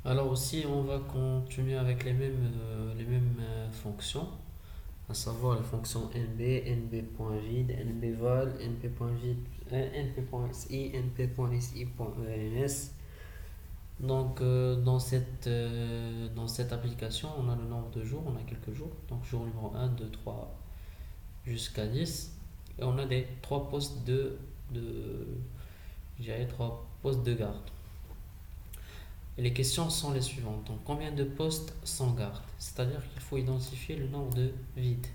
Alors aussi, on va continuer avec les mêmes fonctions, à savoir les fonctions nb, nb.vide, nbval, np.vide, np.si, np.si.ens. Donc, dans cette application, on a le nombre de jours, on a quelques jours. Donc, jour numéro 1, 2, 3 jusqu'à 10. Et on a des trois postes de, je dirais, trois postes de garde. Et les questions sont les suivantes. Donc, combien de postes sans garde? C'est-à-dire qu'il faut identifier le nombre de vides.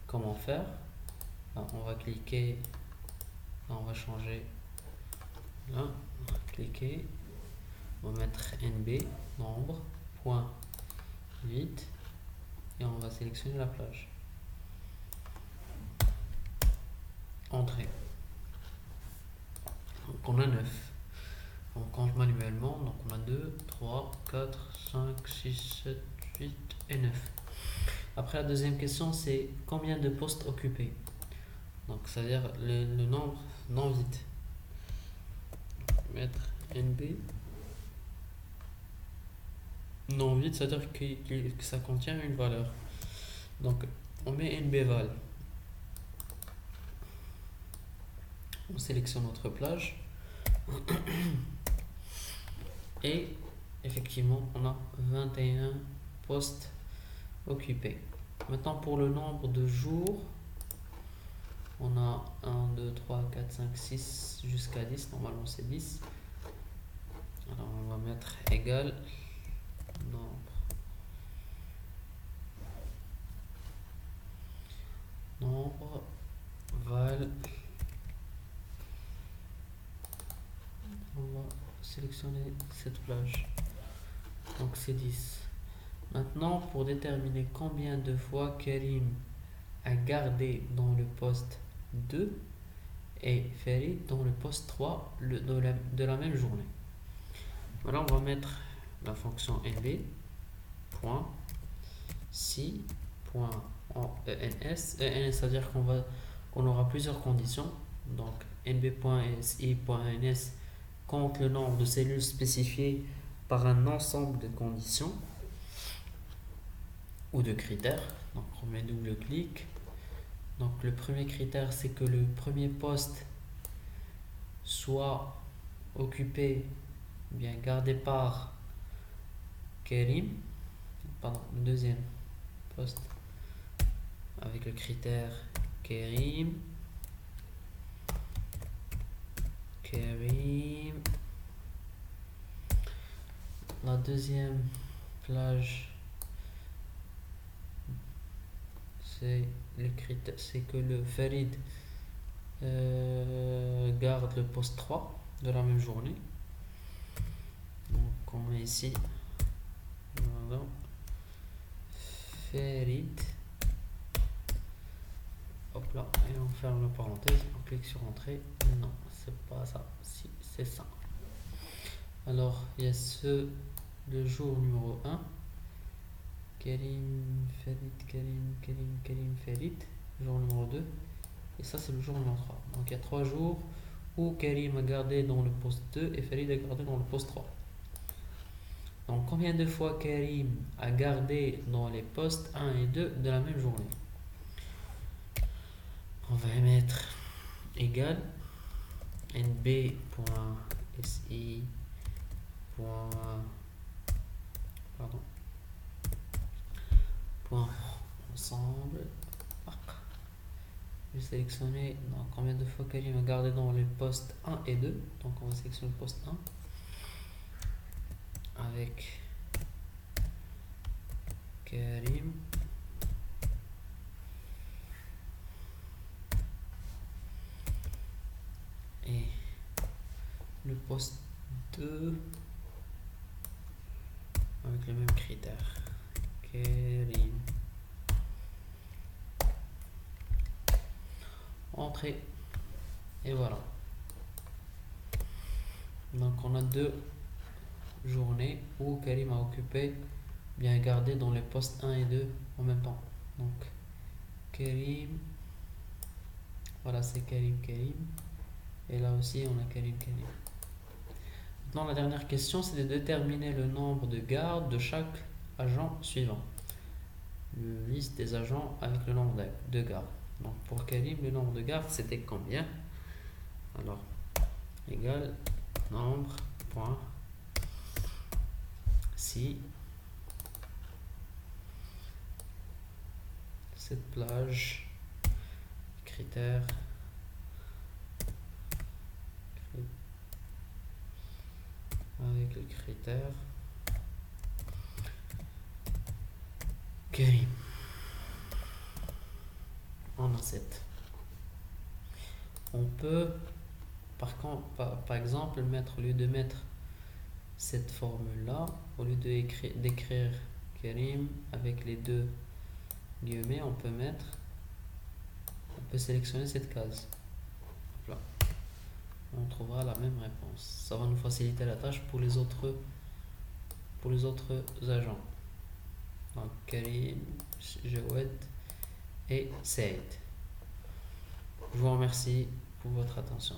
Comment faire? Là, on va cliquer, là, on va changer, là, on va cliquer, on va mettre NB, nombre, point, vide, et on va sélectionner la plage. Entrée. Donc, on a 9. On compte manuellement, donc on a 2, 3, 4, 5, 6, 7, 8 et 9. Après, la deuxième question, c'est combien de postes occupés? Donc, c'est-à-dire le nombre non vide. Mettre NB non vide, c'est-à-dire que ça contient une valeur. Donc, on met NBval. On sélectionne notre plage. Et effectivement, on a 21 postes occupés. Maintenant, pour le nombre de jours, on a 1, 2, 3, 4, 5, 6 jusqu'à 10. Normalement, c'est 10. Alors, on va mettre égal nombre val. On va sélectionner cette plage. Donc, c'est 10. Maintenant, pour déterminer combien de fois Karim a gardé dans le poste 2 et Farid dans le poste 3 de la même journée. Voilà, on va mettre la fonction nb, point, si, point, ens, c'est-à-dire qu'on aura plusieurs conditions. Donc, nb.si.ns compte le nombre de cellules spécifiées par un ensemble de conditions ou de critères. Donc, on met double clic. Donc, le premier critère, c'est que le premier poste soit occupé, bien gardé par Karim. Pardon, le deuxième poste avec le critère Karim. La deuxième plage, c'est que le Farid garde le poste 3 de la même journée. Donc on met ici, voilà, Farid, hop là, et on ferme la parenthèse, on clique sur entrée. Non, c'est pas ça, si, c'est ça. Alors il y a le jour numéro 1, Karim, Farid, jour numéro 2, et ça c'est le jour numéro 3. Donc il y a 3 jours où Karim a gardé dans le poste 2 et Farid a gardé dans le poste 3. Donc combien de fois Karim a gardé dans les postes 1 et 2 de la même journée? On va mettre égal nb.si. Pardon. Point ensemble. Je vais sélectionner combien de fois Karim a gardé dans les postes 1 et 2. Donc on va sélectionner le poste 1 avec Karim. Et le poste 2 avec les mêmes critères. Karim. Entrée. Et voilà. Donc on a 2 journées où Karim a occupé, bien gardé dans les postes 1 et 2 en même temps. Donc Karim, voilà, c'est Karim. Et là aussi on a Karim. Maintenant, la dernière question, c'est de déterminer le nombre de gardes de chaque agent suivant. Liste des agents avec le nombre de gardes. Donc pour Karim, le nombre de gardes, c'était combien? Alors, égal nombre, point, si cette plage, critère, avec le critère Karim. On a 7. On peut, par exemple, mettre, au lieu de mettre cette formule-là, au lieu d'écrire Karim avec les deux guillemets, on peut sélectionner cette case. Là. On trouvera la même réponse. Ça va nous faciliter la tâche pour les autres agents. Donc Karim, Jawed et Saïd. Je vous remercie pour votre attention.